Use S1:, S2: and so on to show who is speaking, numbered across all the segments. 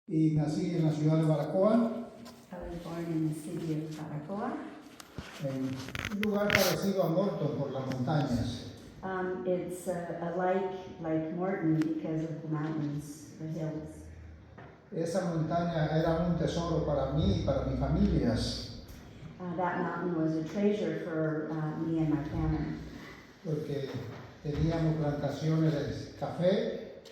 S1: Y nací en la ciudad de Baracoa,
S2: I was born in the city of Baracoa.
S1: en un lugar parecido a Morton por las montañas.
S2: It's like Morton because of the mountains, the hills.
S1: Esa montaña era un tesoro para mí y para mis familias,
S2: That mountain was a treasure for me and my family
S1: porque teníamos plantaciones de café,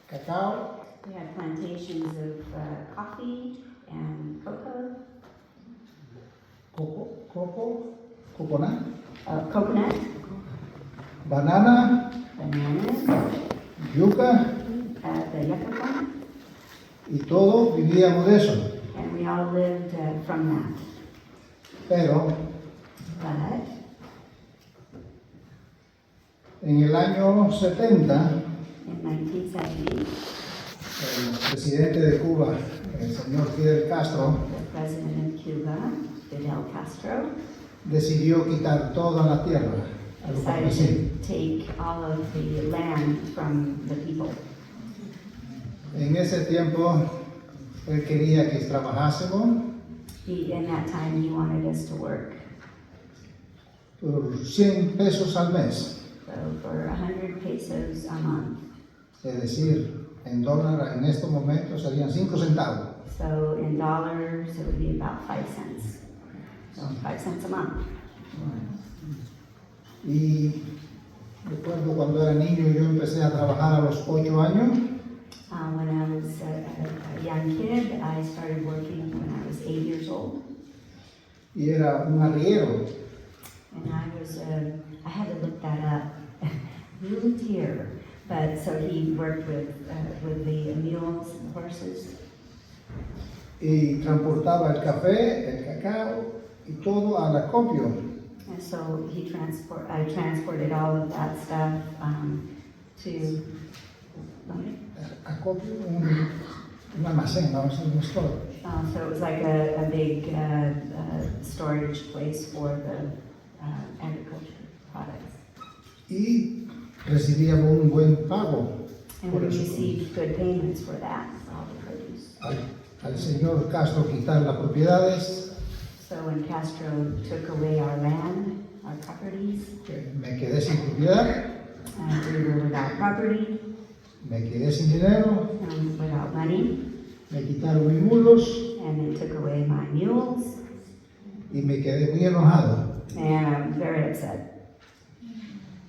S1: cacao,
S2: We had plantations of coffee and coconut,
S1: coconut, banana,
S2: bananas,
S1: yuca,
S2: the yucca plant,
S1: y todo vivíamos de eso.
S2: and we all lived from that.
S1: Pero
S2: But
S1: en el año 70,
S2: in 1970,
S1: el presidente de Cuba, el señor Fidel Castro,
S2: the president of Cuba, Fidel Castro,
S1: decidió quitar toda la tierra a los
S2: decided
S1: campesinos.
S2: to take all of the land from the people.
S1: En ese tiempo, él quería que trabajásemos
S2: In that time, he wanted us to work.
S1: por 100 pesos al mes,
S2: So for 100 pesos a month.
S1: es decir, en dólar en estos momentos serían 5 centavos.
S2: So in dollars, it would be about 5 cents. So 5 cents a month.
S1: Y recuerdo cuando era niño, yo empecé a trabajar a los 8 años.
S2: When I was a young kid, I started working when I was 8 years old.
S1: Y era un arriero.
S2: And I had to look that up. Muleteer. But so he worked with the mules and horses.
S1: Y transportaba el café, el cacao y todo al acopio.
S2: And so I transported all of that stuff to
S1: Acopio, un almacén, vamos a decir, un store.
S2: so it was like a big storage place for the agriculture products.
S1: Y recibíamos un buen pago
S2: And
S1: por
S2: we
S1: eso.
S2: received good payments for that, for all the produce.
S1: Al señor Castro quitar las propiedades,
S2: So when Castro took away our land, our properties,
S1: me quedé sin propiedad,
S2: and we were without property,
S1: me quedé sin dinero,
S2: and without money,
S1: me quitaron mis mulos
S2: and they took away my mules,
S1: y me quedé muy enojado.
S2: and I'm very upset.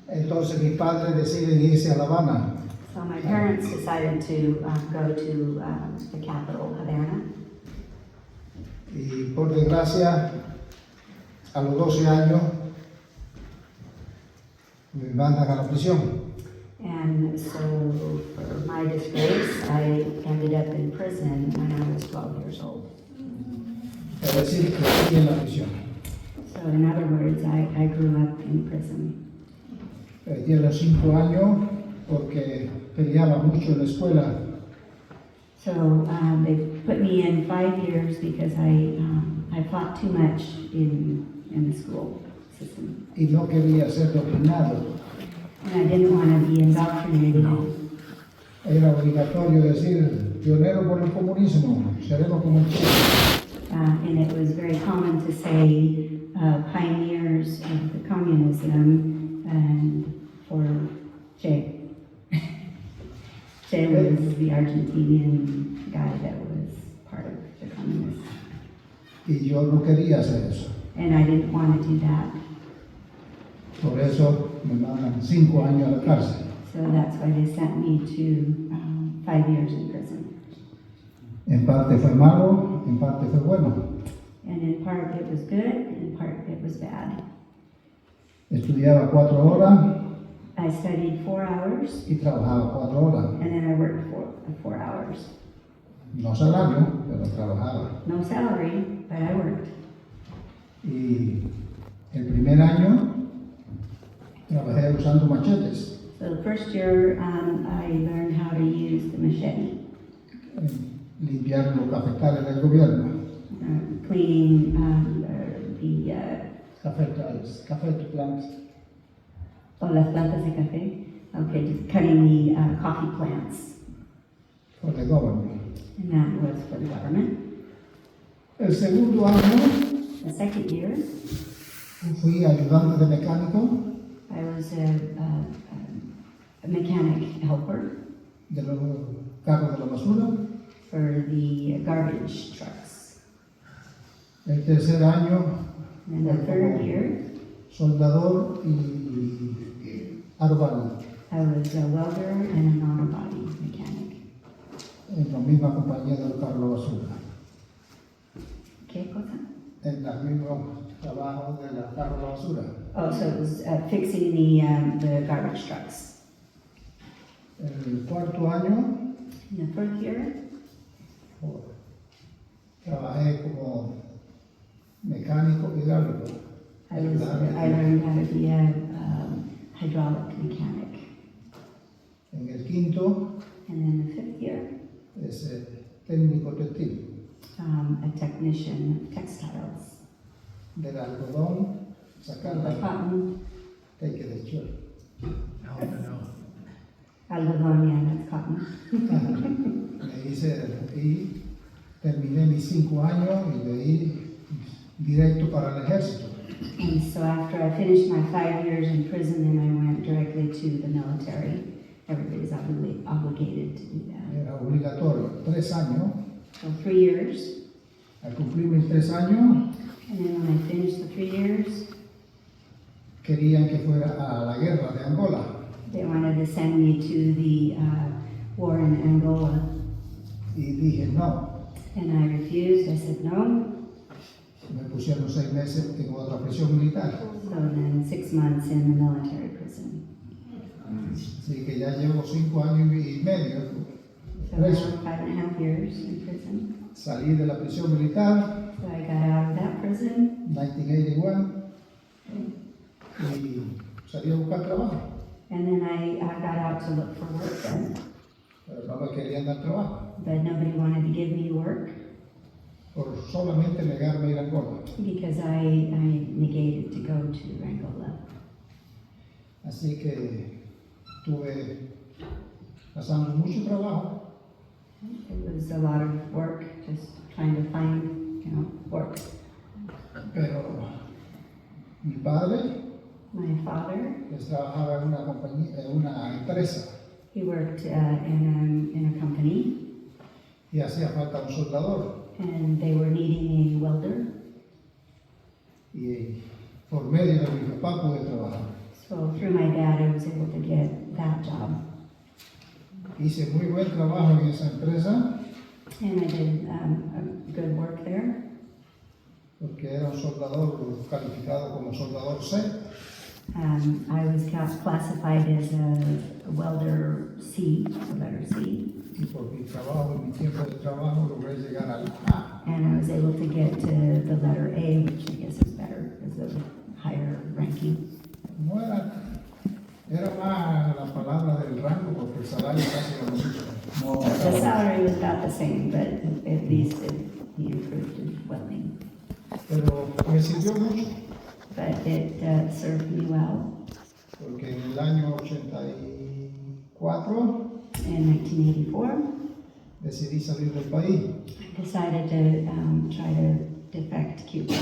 S1: Entonces mis padres deciden irse a La Habana.
S2: So my parents decided to go to the capital, Havana.
S1: Y por desgracia, a los 12 años, me mandan a la prisión.
S2: And so, for my disgrace, I ended up in prison when I was 12 years old.
S1: Es decir, crecí en la prisión.
S2: So, in other words, I grew up in prison.
S1: Perdí a los 5 años porque peleaba mucho en la escuela.
S2: So, they put me in 5 years because I fought too much in the school system.
S1: Y no quería ser doctrinado.
S2: And I didn't want to be indoctrinated.
S1: Era obligatorio decir, pionero por el comunismo, seremos como el Che.
S2: And it was very common to say pioneers of the communism and for Che. Che was the Argentinian guy that was part of the communists.
S1: Y yo no quería hacer eso.
S2: And I didn't want to do that.
S1: Por eso me mandan 5 años a la cárcel.
S2: So that's why they sent me to 5 years in prison.
S1: En parte fue malo, en parte fue bueno.
S2: And in part it was good, and in part it was bad.
S1: Estudiaba 4 horas
S2: I studied 4 hours,
S1: y trabajaba 4 horas.
S2: and then I worked 4 hours.
S1: No salario, pero trabajaba.
S2: No salary, but I worked.
S1: Y el primer año trabajé usando machetes,
S2: So the first year, I learned how to use the machete,
S1: limpiar los cafetales del gobierno.
S2: cleaning the
S1: Café plants.
S2: las plantas de café. Okay, just cutting the coffee plants
S1: for the government.
S2: and that was for the government.
S1: El segundo año
S2: The second year,
S1: fui ayudante de mecánico
S2: I was a mechanic helper
S1: de los carros de la basura.
S2: for the garbage trucks.
S1: El tercer año
S2: And the third year,
S1: soldador y arbano
S2: I was a welder and an auto body mechanic.
S1: en la misma compañía del carro de la basura.
S2: ¿Qué cosa?
S1: En el mismo trabajo del carro de la basura.
S2: Oh, so it was fixing the garbage trucks.
S1: El cuarto año
S2: In the fourth year,
S1: trabajé como mecánico hidráulico.
S2: I learned how to be a hydraulic mechanic.
S1: En el quinto
S2: And then the fifth year,
S1: es técnico textil.
S2: a technician of textiles.
S1: Del algodón, sacar
S2: The
S1: la
S2: cotton,
S1: teque de chor.
S2: algodón, yeah, that's cotton.
S1: Me hice y terminé mis 5 años y de ahí directo para el ejército.
S2: And so after I finished my 5 years in prison, then I went directly to the military. Everybody's obligated to do that.
S1: Era obligatorio, 3 años.
S2: So 3 years,
S1: Al cumplir mis 3 años,
S2: and then when I finished the 3 years,
S1: querían que fuera a la guerra de Angola.
S2: they wanted to send me to the war in Angola.
S1: Y dije no.
S2: And I refused. I said no.
S1: Me pusieron 6 meses en otra prisión militar.
S2: So then 6 months in the military prison.
S1: Así que ya llevo 5 años y medio
S2: So
S1: preso.
S2: now 5.5 years in prison.
S1: Salí de la prisión militar
S2: So I got out of that prison.
S1: en 1981 y salí a buscar trabajo.
S2: And then I got out to look for work then.
S1: Pero no me querían dar trabajo
S2: But nobody wanted to give me work
S1: por solamente negarme a ir a Angola.
S2: because I negated to go to Angola.
S1: Así que tuve pasando mucho trabajo,
S2: It was a lot of work just trying to find, work.
S1: pero mi padre
S2: My father,
S1: trabajaba en una compañía, en una empresa
S2: he worked in a company
S1: y hacía falta un soldador
S2: and they were needing a welder.
S1: y por medio de mi papá pude trabajar.
S2: So through my dad, I was able to get that job.
S1: Hice muy buen trabajo en esa empresa
S2: And I did a good work there
S1: porque era un soldador calificado como soldador C.
S2: I was classified as a welder C, the letter C,
S1: Y por mi trabajo, en mi tiempo de trabajo, logré llegar al A.
S2: and I was able to get to the letter A, which I guess is better, is a higher ranking.
S1: No era más la palabra del rango porque el salario casi era lo mismo. No,
S2: The salary was about the same, but at least he improved in welding.
S1: pero me sirvió mucho
S2: But it served me well.
S1: porque en el año 84
S2: In 1984,
S1: decidí salir del país.
S2: I decided to try to defect to Cuba.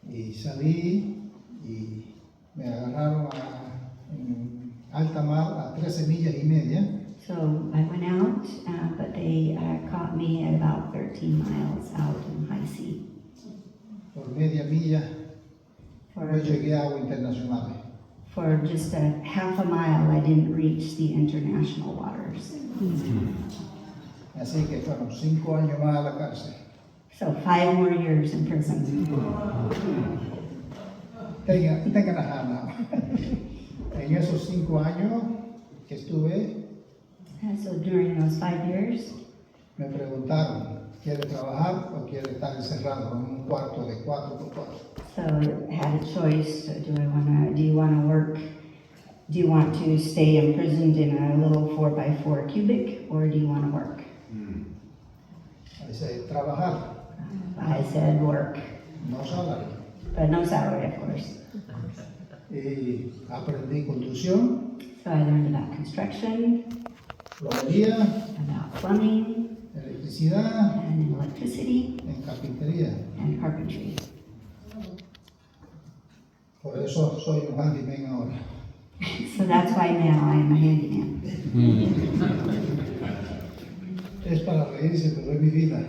S1: Y salí y me agarraron en alta mar a 13 millas y media.
S2: So I went out, but they caught me at about 13 miles out in high sea.
S1: Por media milla no
S2: For,
S1: llegué a agua internacional.
S2: for just a half a mile, I didn't reach the international waters.
S1: Así que fueron 5 años más a la cárcel.
S2: So 5 more years in prison.
S1: Tengan a Hannah. En esos 5 años que estuve,
S2: And so during those 5 years,
S1: me preguntaron, ¿quiere trabajar o quiere estar encerrado en un cuarto de 4x4?
S2: so I had a choice. Do you want to work? Do you want to stay imprisoned in a little 4x4 cubic, or do you want to work?
S1: Dice, trabajar,
S2: I said work,
S1: no salario.
S2: but no salary, of course.
S1: Y aprendí conducción,
S2: So I learned about construction,
S1: plomería,
S2: about plumbing
S1: electricidad,
S2: and electricity
S1: en carpintería.
S2: and carpentry.
S1: Por eso soy un handyman ahora.
S2: So that's why now I am a handyman.
S1: Es para reírse, pero es mi vida.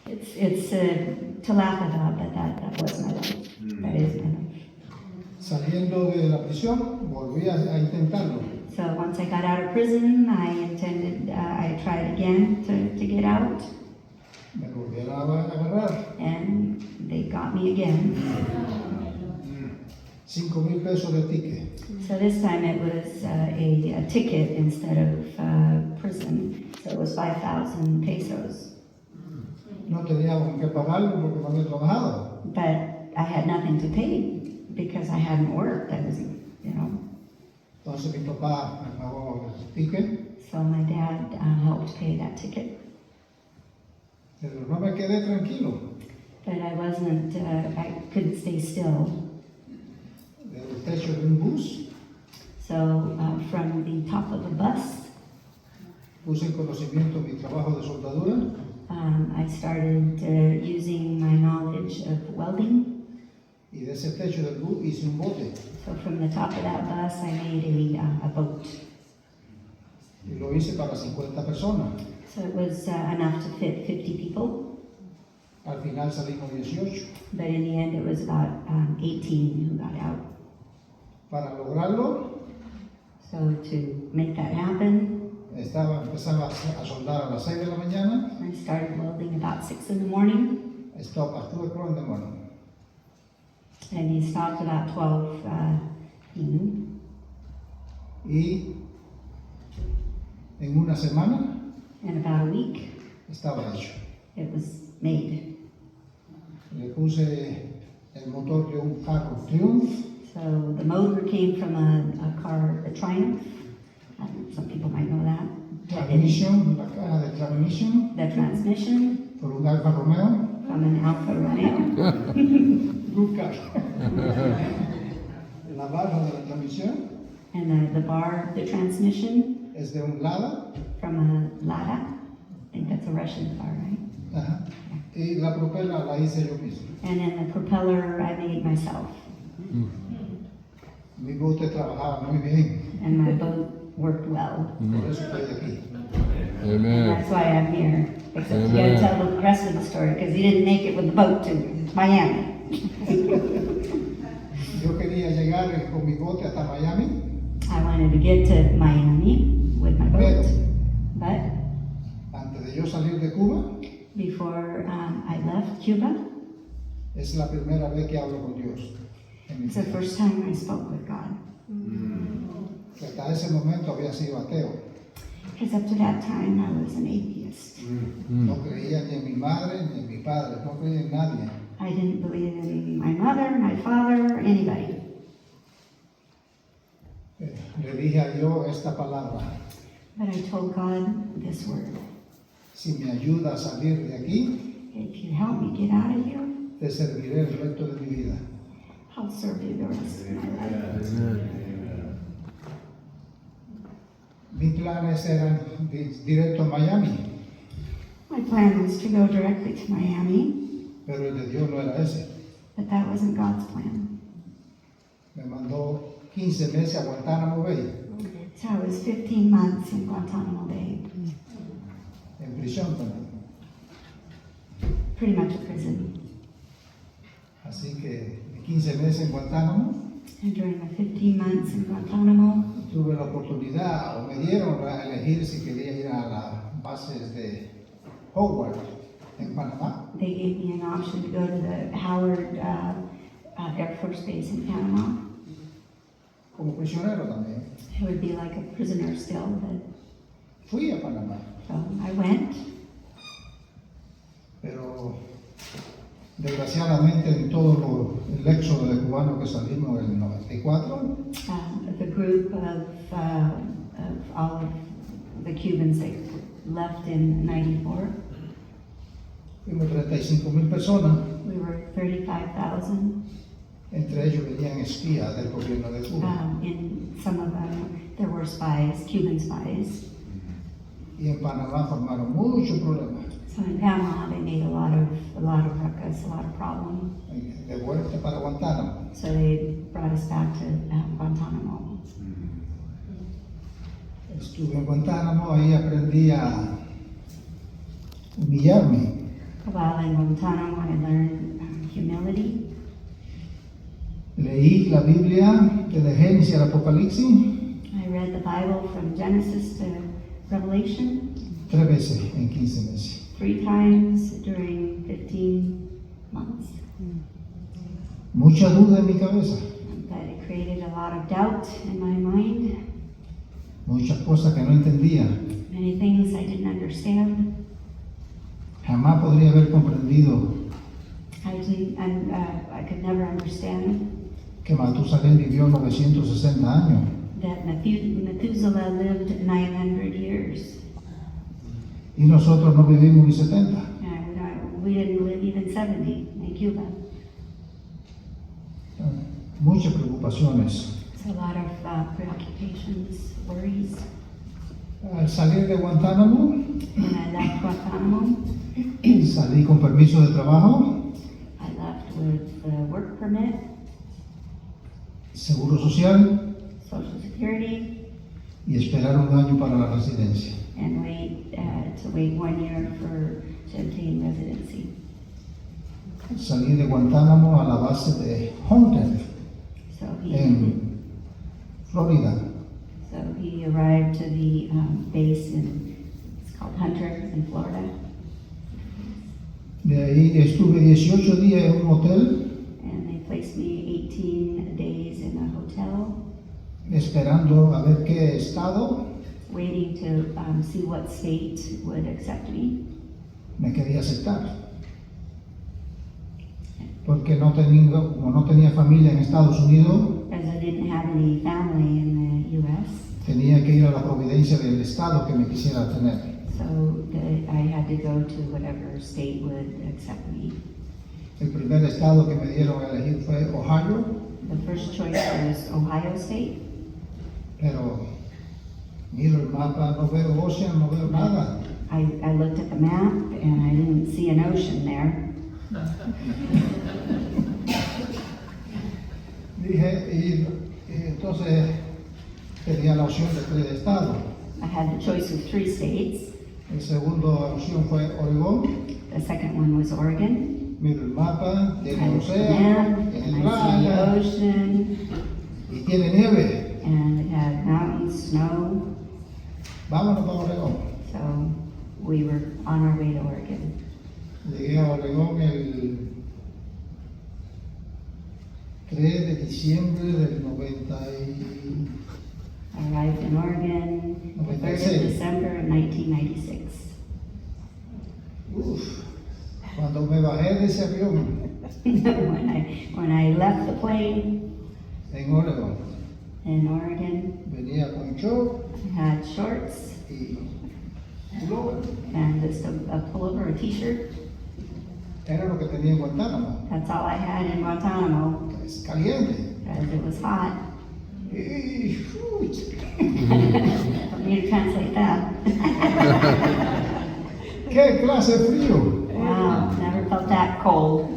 S2: It's to laugh about, but that was my life. That is my life.
S1: Saliendo de la prisión, volví a intentarlo.
S2: So once I got out of prison, I tried again to get out,
S1: Me volvieron a agarrar.
S2: and they got me again.
S1: 5,000 pesos de ticket.
S2: So this time it was a ticket instead of prison. So it was 5,000 pesos.
S1: No tenía con qué pagarlo porque no había trabajado.
S2: But I had nothing to pay because I hadn't worked. I was,
S1: Entonces mi papá me pagó el ticket,
S2: So my dad helped pay that ticket.
S1: pero no me quedé tranquilo.
S2: But I couldn't stay still.
S1: Del techo de un bus
S2: So from the top of a bus,
S1: puse en conocimiento mi trabajo de soldadura
S2: I started using my knowledge of welding.
S1: y de ese techo del bus hice un bote
S2: So from the top of that bus, I made a boat.
S1: y lo hice para 50 personas.
S2: So it was enough to fit 50 people.
S1: Al final salimos 18.
S2: But in the end, it was about 18 who got out.
S1: Para lograrlo,
S2: So to make that happen,
S1: empezaba a soldar a las 6 de la mañana,
S2: I started welding about 6 in the morning,
S1: stop at 2 o'clock in the morning.
S2: and he stopped about 12 noon.
S1: Y en una semana
S2: In about a week,
S1: estaba hecho.
S2: it was made.
S1: Le puse el motor de un carro Triumph,
S2: So the motor came from a car, a Triumph. Some people might know that.
S1: transmission, la caja de transmission,
S2: The transmission
S1: por un Alfa Romeo,
S2: from an Alfa Romeo.
S1: good car. La barra de la transmisión
S2: And the bar, the transmission
S1: es de un Lada,
S2: from a Lada. I think that's a Russian car, right?
S1: ajá, y la propela la hice yo mismo.
S2: And then the propeller I made myself.
S1: Mi bote trabajaba muy bien,
S2: And my boat worked well.
S1: por eso estoy aquí.
S2: And
S3: Amen.
S2: that's why I'm here. Except you gotta tell the rest of the story, because he didn't make it with the boat to Miami.
S1: Yo quería llegar con mi bote hasta Miami,
S2: I wanted to get to Miami with my boat. But
S1: antes de yo salir de Cuba,
S2: before I left Cuba,
S1: es la primera vez que hablo con Dios. En mi
S2: it's the
S1: vida.
S2: first time I spoke with God.
S1: Que hasta ese momento había sido ateo.
S2: Because up to that time I was an atheist.
S1: No creía ni en mi madre ni en mi padre, no creía en nadie.
S2: I didn't believe in my mother, my father, anybody.
S1: Le dije a Dios esta palabra:
S2: But I told God this word.
S1: si me ayuda a salir de aquí,
S2: If you help me get out of here,
S1: te serviré el resto de mi vida.
S2: I'll serve you the rest of my life.
S1: Mis planes eran directo a Miami,
S2: My plan was to go directly to Miami,
S1: pero el de Dios no era ese.
S2: but that wasn't God's plan.
S1: Me mandó 15 meses a Guantánamo Bay,
S2: So I was 15 months in Guantanamo Bay,
S1: en prisión también.
S2: pretty much a prison.
S1: Así que 15 meses en Guantánamo,
S2: And during the 15 months in Guantanamo,
S1: tuve la oportunidad, o me dieron a elegir si quería ir a las bases de Howard, en Panamá.
S2: they gave me an option to go to the Howard Air Force Base in Panama.
S1: Como prisionero también.
S2: It would be like a prisoner still, but
S1: Fui a Panamá,
S2: so I went.
S1: pero desgraciadamente en todo el éxodo de cubanos que salimos en el 94,
S2: The group of all of the Cubans that left in '94,
S1: fuimos 35,000 personas,
S2: we were 35,000.
S1: entre ellos venían espías del gobierno de Cuba.
S2: In some of them, there were spies, Cuban spies.
S1: Y en Panamá formaron muchos problemas.
S2: So in Panama, they made a lot of ruckus, a lot of problem.
S1: De vuelta para Guantánamo.
S2: So they brought us back to Guantanamo.
S1: Estuve en Guantánamo, ahí aprendí a humillarme.
S2: While in Guantanamo, I learned humility.
S1: Leí la Biblia desde Génesis al Apocalipsis
S2: I read the Bible from Genesis to Revelation
S1: 3 veces en 15 meses.
S2: 3 times during 15 months.
S1: Mucha duda en mi cabeza,
S2: But it created a lot of doubt in my mind.
S1: muchas cosas que no entendía.
S2: Many things I didn't understand.
S1: Jamás podría haber comprendido
S2: I could never understand
S1: que Matusalén vivió 960 años.
S2: that Methuselah lived 900 years.
S1: Y nosotros no vivimos ni 70.
S2: And we didn't live even 70 in Cuba.
S1: Muchas preocupaciones.
S2: So a lot of preoccupations, worries.
S1: Al salir de Guantánamo,
S2: When I left Guantanamo,
S1: salí con permiso de trabajo,
S2: I left with a work permit,
S1: seguro social
S2: Social Security,
S1: y esperar un año para la residencia.
S2: and wait 1 year to obtain residency.
S1: Salí de Guantánamo a la base de Hunter
S2: So
S1: en Florida.
S2: he arrived to the base it's called Hunter in Florida.
S1: De ahí estuve 18 días en un hotel
S2: And they placed me 18 days in a hotel,
S1: esperando a ver qué estado
S2: waiting to see what state would accept me.
S1: me quería aceptar. Porque como no tenía familia en Estados Unidos,
S2: As I didn't have any family in the U.S.,
S1: tenía que ir a la providencia del estado que me quisiera tener.
S2: so I had to go to whatever state would accept me.
S1: El primer estado que me dieron a elegir fue Ohio,
S2: The first choice was Ohio State,
S1: pero miro el mapa, no veo ocean, no veo nada.
S2: I looked at the map and I didn't see an ocean there.
S1: Dije, y entonces tenía la opción de 3 estados.
S2: I had the choice of 3 states.
S1: La segunda opción fue Oregón.
S2: The second one was Oregon.
S1: Miro el mapa,
S2: I
S1: tiene
S2: looked at the
S1: océano,
S2: map
S1: tiene
S2: and I see the
S1: playa
S2: ocean
S1: y tiene nieve.
S2: and it had mountains, snow.
S1: Vámonos para Oregón.
S2: So we were on our way to Oregon.
S1: Llegué a Oregón el 3 de diciembre del 90 y...
S2: I arrived in Oregon the 3rd of December of 1996.
S1: Uf, cuando me bajé de ese avión
S2: when I left the plane
S1: en Oregón,
S2: in Oregon,
S1: venía con short
S2: I had shorts
S1: y pullover.
S2: and just a pullover, a t-shirt.
S1: Era lo que tenía en Guantánamo.
S2: That's all I had in Guantanamo
S1: Es caliente.
S2: because it was hot.
S1: Y,
S2: For me to translate that.
S1: ¡Qué clase de frío!
S2: Wow, never felt that cold.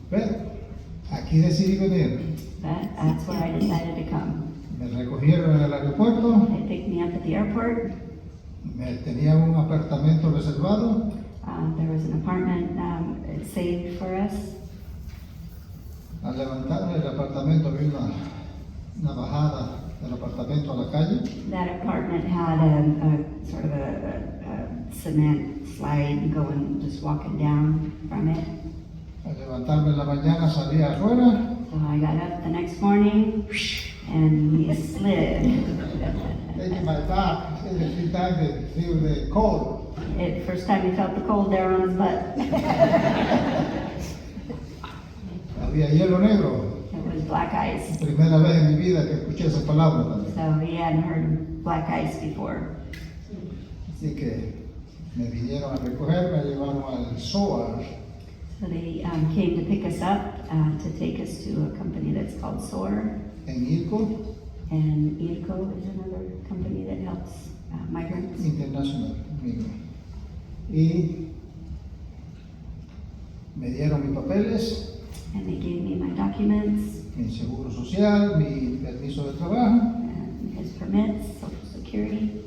S1: Pero aquí decidí venir.
S2: But that's where I decided to come.
S1: Me recogieron en el aeropuerto.
S2: They picked me up at the airport.
S1: Me tenía un apartamento reservado.
S2: There was an apartment saved for us.
S1: Al levantarme del apartamento vi una bajada del apartamento a la calle.
S2: That apartment had a sort of a cement slide going, just walking down from it.
S1: Al levantarme en la mañana salí afuera.
S2: So I got up the next morning and we slid.
S1: Taking my back, the 3 times they feel the cold.
S2: First time he felt the cold there on his butt.
S1: Había hielo negro.
S2: It was black ice.
S1: Primera vez en mi vida que escuché esa palabra también.
S2: So he hadn't heard black ice before.
S1: Así que me vinieron a recoger, me llevaron al SOAR.
S2: So they came to pick us up to take us to a company that's called SOAR.
S1: En IRCO.
S2: And IRCO is another company that helps migrants.
S1: internacional. Y me dieron mis papeles,
S2: And they gave me my documents,
S1: mi seguro social, mi permiso de trabajo
S2: his permits, social security,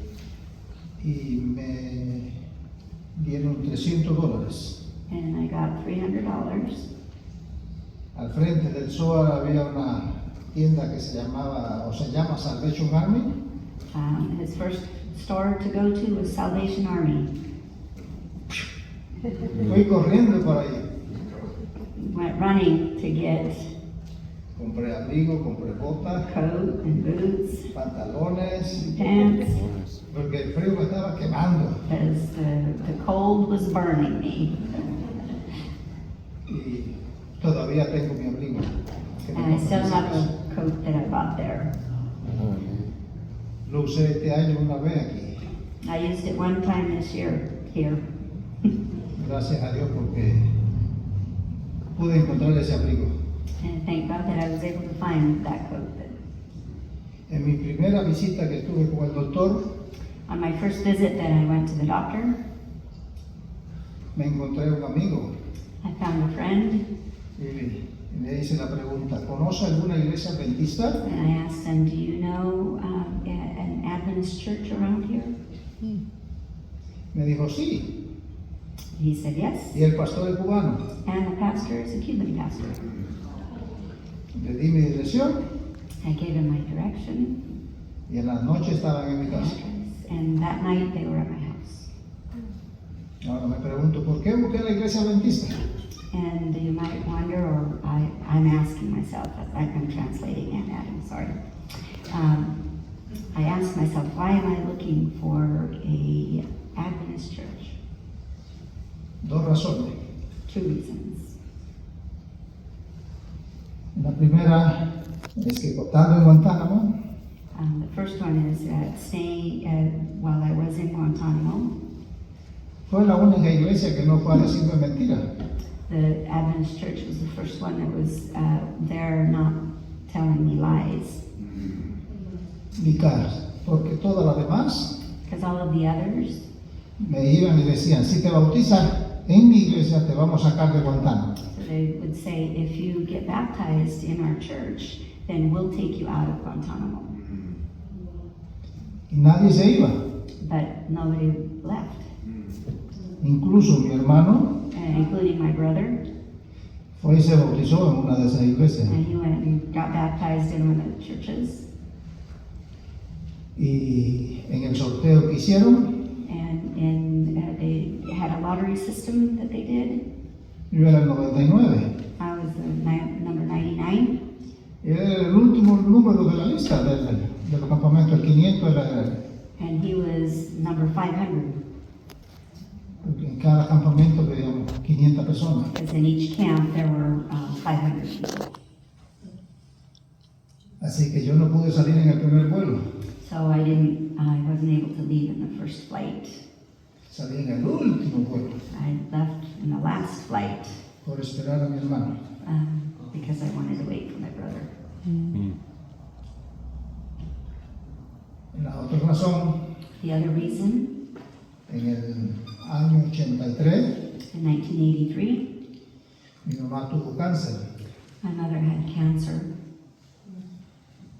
S1: y me dieron $300.
S2: and I got $300.
S1: Al frente del SOAR había una tienda que se llamaba o se llama Salvation Army.
S2: His first store to go to was Salvation Army.
S1: Fui corriendo por ahí.
S2: Went running to get
S1: Compré abrigo, compré botas,
S2: coat and boots,
S1: pantalones,
S2: pants,
S1: porque el frío me estaba quemando.
S2: because the cold was burning me.
S1: Y todavía tengo mi abrigo. que me
S2: And I
S1: compré
S2: still
S1: hace
S2: have
S1: años.
S2: a coat that I bought there.
S1: Lo usé este año una vez aquí.
S2: I used it one time this year here.
S1: Gracias a Dios porque pude encontrar ese abrigo.
S2: And thank God that I was able to find that coat.
S1: En mi primera visita que tuve con el doctor,
S2: On my first visit that I went to the doctor,
S1: me encontré un amigo
S2: I found a friend
S1: y me hice la pregunta, ¿conoce alguna iglesia adventista?
S2: and I asked him, do you know an Adventist church around here?
S1: Me dijo, sí.
S2: He said yes.
S1: Y el pastor es cubano.
S2: And the pastor is a Cuban pastor.
S1: Le di mi dirección
S2: I gave him my direction,
S1: y en la noche estaban en mi casa.
S2: and that night they were at my house.
S1: Ahora me pregunto, ¿por qué busqué la iglesia adventista?
S2: And you might wonder, or I'm asking myself, I'm translating and adding, sorry. I asked myself, why am I looking for a Adventist church?
S1: Dos razones.
S2: Two reasons.
S1: La primera es que estando en Guantánamo,
S2: The first one is staying while I was in Guantanamo.
S1: fue la única iglesia que no fue a decirme mentira.
S2: The Adventist church was the first one that was there not telling me lies. Porque todas las demás Because all of the others,
S1: me iban y decían, si te bautizas en mi iglesia te vamos a sacar de Guantánamo.
S2: so they would say, if you get baptized in our church, then we'll take you out of Guantanamo.
S1: Y nadie se iba.
S2: But nobody left,
S1: Incluso mi hermano
S2: including my brother.
S1: fue y se bautizó en una de esas iglesias.
S2: And he went and got baptized in one of the churches.
S1: Y en el sorteo que hicieron,
S2: And they had a lottery system that they did.
S1: yo era el 99.
S2: I was number 99.
S1: Y era el último número de la lista de los campamentos. El 500 era él.
S2: And he was number 500.
S1: Porque en cada campamento veíamos 500 personas.
S2: Because in each camp there were 500 people.
S1: Así que yo no pude salir en el primer vuelo.
S2: So I wasn't able to leave in the first flight.
S1: Salí en el último vuelo
S2: I left in the last flight
S1: por esperar a mi hermano.
S2: because I wanted to wait for my brother.
S1: La otra razón,
S2: The other reason,
S1: en el año 83,
S2: in 1983,
S1: mi mamá tuvo cáncer.
S2: my mother had cancer,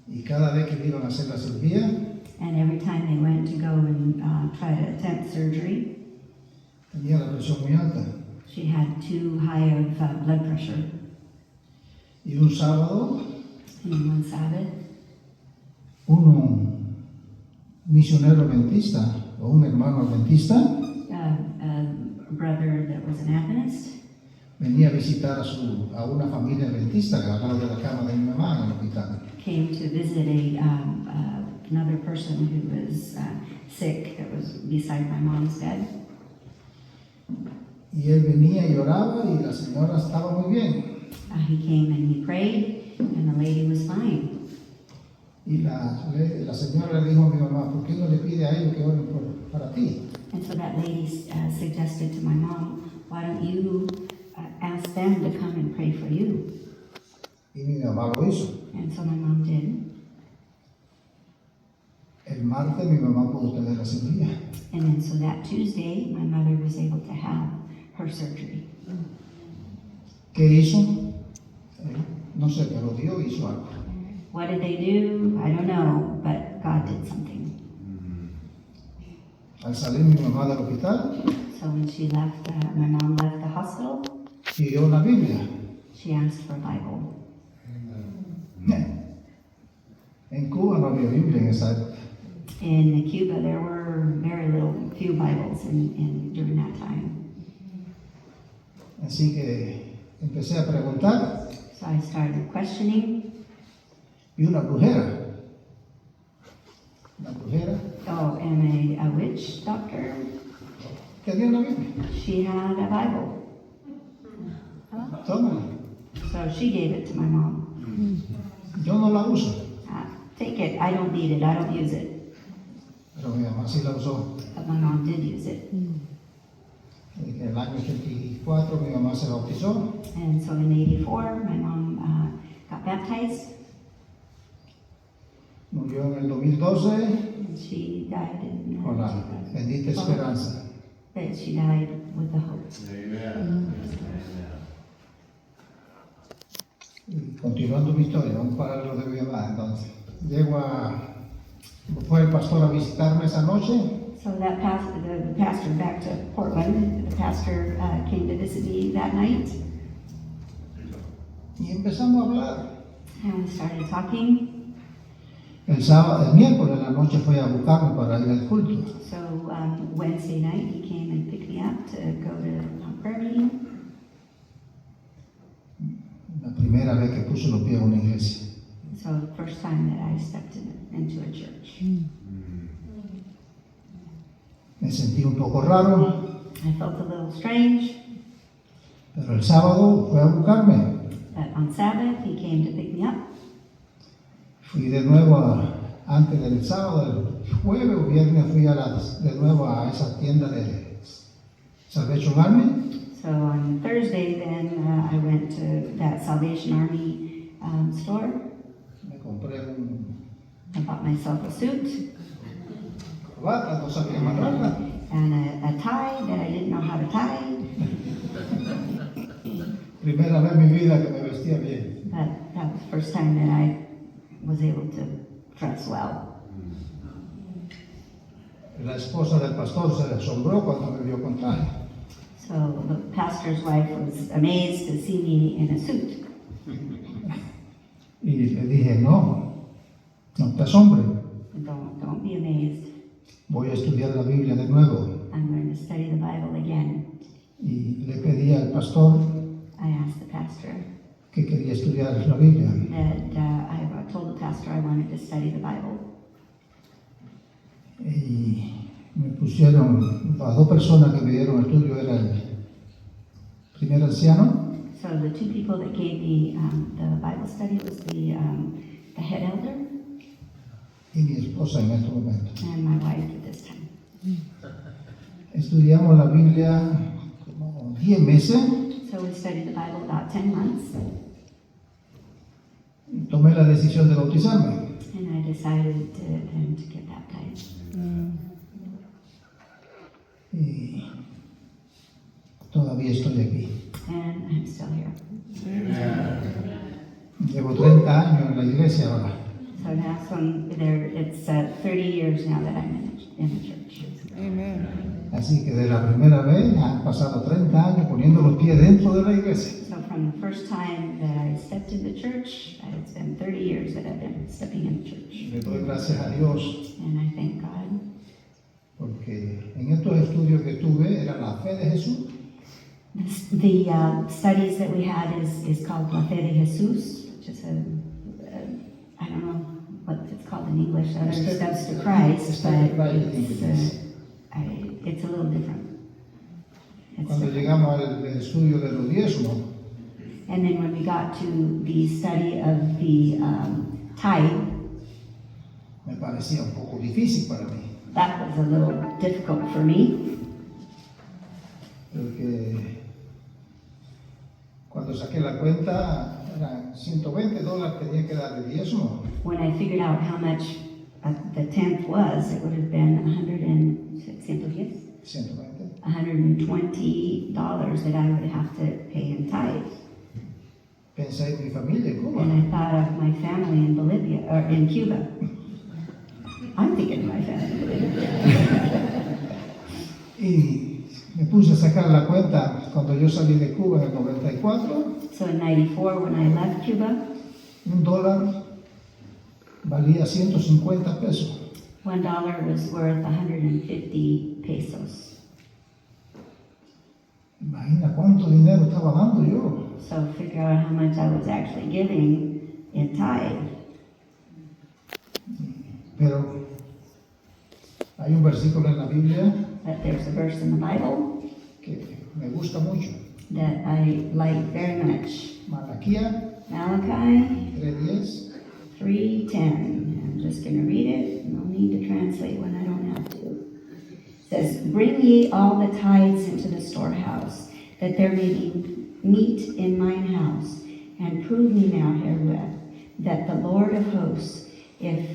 S1: Y cada vez que le iban a hacer la cirugía,
S2: and every time they went to go and try to attempt surgery,
S1: tenía la presión muy alta.
S2: she had too high of blood pressure.
S1: Y un sábado,
S2: And on one Sabbath,
S1: un misionero adventista o un hermano adventista
S2: a brother that was an Adventist
S1: venía a visitar a una familia adventista que al lado de la cama de mi mamá en el hospital.
S2: came to visit another person who was sick that was beside my mom's bed.
S1: Y él venía y oraba y la señora estaba muy bien.
S2: He came and he prayed, and the lady was fine.
S1: Y la señora le dijo a mi mamá, ¿por qué no le pide a ellos que oren para ti?
S2: And so that lady suggested to my mom, why don't you ask them to come and pray for you?
S1: Y mi mamá lo hizo.
S2: And so my mom did.
S1: El El martes mi mamá pudo tener la cirugía.
S2: And then so that Tuesday, my mother was able to have her surgery.
S1: ¿Qué hizo? No sé, pero Dios hizo algo.
S2: What did they do? I don't know, but God did something.
S1: Al salir mi mamá del hospital,
S2: So when she left, my mom left the hospital,
S1: pidió una Biblia.
S2: she asked for a Bible.
S1: En Cuba no había Biblia en esa época.
S2: In Cuba, there were very few Bibles during that time.
S1: Así que empecé a preguntar
S2: So I started questioning.
S1: y una brujera,
S2: Oh, and a witch doctor,
S1: tenía una Biblia.
S2: she had a Bible.
S1: Tómala.
S2: So she gave it to my mom.
S1: Yo no la uso,
S2: Take it, I don't need it, I don't use it.
S1: pero mi mamá sí la usó.
S2: But my mom did use it.
S1: En el año 84 mi mamá se bautizó.
S2: And so in 84, my mom got baptized.
S1: Murió en el 2012
S2: And she died in
S1: con la bendita esperanza.
S2: But she died with the hope.
S1: Y continuando mi historia, vamos para lo de mi mamá. Entonces, fue el pastor a visitarme esa noche.
S2: So that the pastor back to Portland, the pastor came to visit me that night.
S1: Y empezamos a hablar.
S2: And we started talking.
S1: El miércoles en la noche fue a buscarme para ir al culto.
S2: So Wednesday night, he came and picked me up to go to a prayer meeting.
S1: La primera vez que puse los pies en una iglesia.
S2: So the first time that I stepped into a church.
S1: Me sentí un poco raro,
S2: I felt a little strange,
S1: pero el sábado fue a buscarme.
S2: but on Sabbath, he came to pick me up.
S1: Fui de nuevo, antes del sábado, el jueves o viernes, fui de nuevo a esa tienda de Salvation Army.
S2: So on Thursday, then I went to that Salvation Army store.
S1: Me compré
S2: I bought myself a suit
S1: corbata, no sabía amarrarla.
S2: and a tie that I didn't know how to tie,
S1: Primera vez en mi vida que me vestía bien.
S2: but that was the first time that I was able to dress well.
S1: La esposa del pastor se asombró cuando me vio con traje.
S2: So the pastor's wife was amazed to see me in a suit.
S1: Y le dije, no te asombres.
S2: Don't be amazed.
S1: Voy a estudiar la Biblia de nuevo.
S2: I'm going to study the Bible again.
S1: Y le pedí al pastor
S2: I asked the pastor
S1: que quería estudiar la Biblia.
S2: that I told the pastor I wanted to study the Bible.
S1: Y me pusieron, las dos personas que me dieron estudio era el primer anciano
S2: So the two people that gave me the Bible study was the head elder
S1: y mi esposa en este momento.
S2: and my wife at this time.
S1: Estudiamos la Biblia como 10 meses.
S2: So we studied the Bible about 10 months,
S1: Y tomé la decisión de bautizarme.
S2: and I decided then to get baptized.
S1: Y todavía estoy aquí.
S2: And I'm still here.
S1: Llevo 30 años en la iglesia ahora.
S2: So now it's 30 years now that I'm in the church.
S1: Así que de la primera vez han pasado 30 años poniendo los pies dentro de la iglesia.
S2: So from the first time that I stepped into church, it's been 30 years that I've been stepping in church.
S1: Le doy gracias a Dios
S2: And I thank God.
S1: porque en estos estudios que tuve era la fe de Jesús.
S2: The studies that we had is called La Fe de Jesus, which is I don't know what it's called in English, other steps to Christ, but it's a little different. It's
S1: Cuando
S2: different.
S1: llegamos al estudio de los diezmos,
S2: And then when we got to the study of the tithe,
S1: me parecía un poco difícil para mí,
S2: that was a little difficult for me.
S1: porque cuando saqué la cuenta eran $120 tenía que dar de diezmo.
S2: When I figured out how much the tenth was, it would have been $120 that I would have to pay in tithe.
S1: Pensé en mi familia en Cuba.
S2: And I thought of my family in Bolivia, or in Cuba. I'm thinking of my family in Bolivia.
S1: Y me puse a sacar la cuenta cuando yo salí de Cuba en el 94.
S2: So in 94, when I left Cuba,
S1: $1 valía 150 pesos.
S2: $1 was worth 150 pesos.
S1: Imagina cuánto dinero estaba dando yo.
S2: So figure out how much I was actually giving in tithe.
S1: Pero hay un versículo en la Biblia
S2: But there's a verse in the Bible
S1: que me gusta mucho.
S2: that I like very much.
S1: Malaquía
S2: Malachi
S1: 3:10.
S2: 3:10. I'm just going to read it. No need to translate when I don't have to. It says, "Bring ye all the tithes into the storehouse, that there may be meat in mine house, and prove me now herewith, that the Lord of hosts, if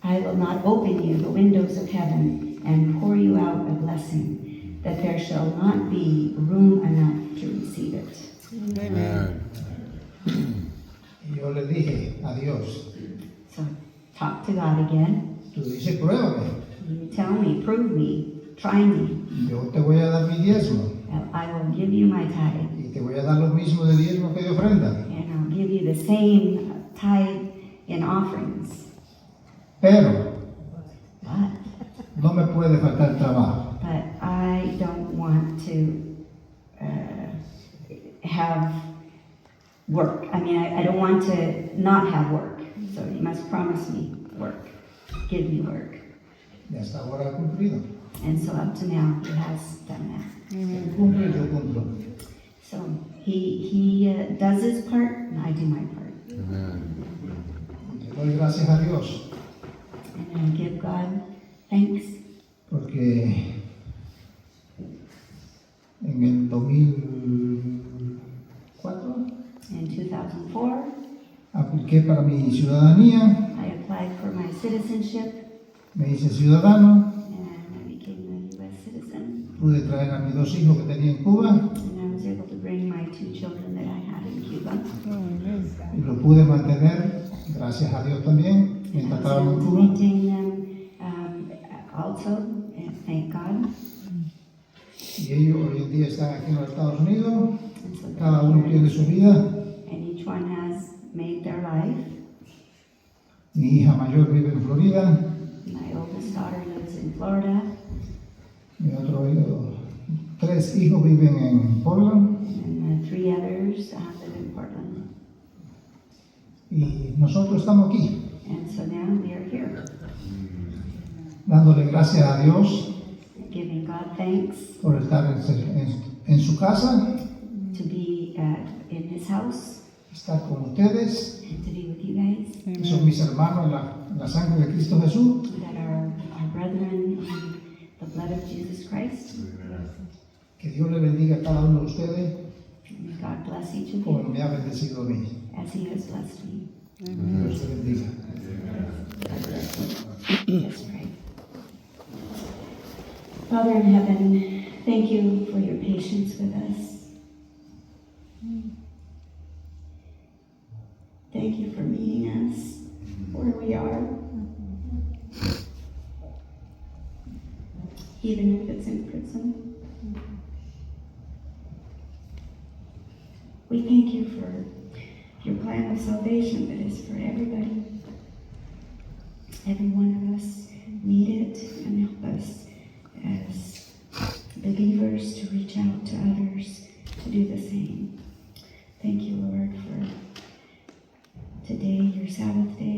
S2: I will not open you the windows of heaven, and pour you out a blessing, that there shall not be room enough to receive it."
S3: Amen.
S1: Y yo le dije a Dios,
S2: So talk to God again.
S1: tú dices, pruébame,
S2: You tell me, prove me, try me.
S1: yo te voy a dar mi diezmo
S2: I will give you my tithe,
S1: y te voy a dar lo mismo de diezmo que de ofrenda.
S2: and I'll give you the same tithe in offerings.
S1: Pero
S2: But
S1: no me puede faltar trabajo.
S2: I don't want to have work. I mean, I don't want to not have work. So you must promise me work. Give me work.
S1: Y hasta ahora ha cumplido.
S2: And so up to now, he has done that.
S1: Él cumple y yo cumplo.
S2: So he does his part, and I do my part.
S3: Amen.
S1: Y le doy gracias a Dios
S2: And I give God thanks
S1: porque en el 2004
S2: in 2004.
S1: apliqué para mi ciudadanía,
S2: I applied for my citizenship,
S1: me hice ciudadano,
S2: and I became a U.S. citizen.
S1: pude traer a mis 2 hijos que tenía en Cuba
S2: And I was able to bring my 2 children that I had in Cuba.
S1: y lo pude mantener, gracias a Dios también,
S2: And I
S1: mientras
S2: was
S1: estaba
S2: able
S1: en
S2: to
S1: Cuba.
S2: maintain them also, and thank God.
S1: Y ellos hoy en día están aquí en los Estados Unidos,
S2: And so
S1: cada uno tiene su vida.
S2: and each one has made their life.
S1: Mi hija mayor vive en Florida,
S2: My oldest daughter lives in Florida,
S1: mi otro hijo, 3 hijos viven en Portland
S2: and 3 others live in Portland.
S1: y nosotros estamos aquí,
S2: And so now we are here,
S1: dándole gracias a Dios
S2: giving God thanks
S1: por estar en su casa,
S2: to be in His house
S1: estar con ustedes,
S2: and to be with you guys,
S1: que son mis hermanos en la sangre de Cristo Jesús.
S2: that are our brethren in the blood of Jesus Christ.
S1: Que Dios le bendiga a cada uno de ustedes
S2: May God bless each of
S1: como
S2: you
S1: me ha bendecido a mí.
S2: as He has blessed me.
S1: Dios te bendiga.
S2: Let's pray. Father in heaven, thank you for your patience with us. Thank you for meeting us where we are, even if it's in prison. We thank you for your plan of salvation that is for everybody. Every one of us need it, and help us as believers to reach out to others to do the same. Thank you, Lord, for today, your Sabbath day.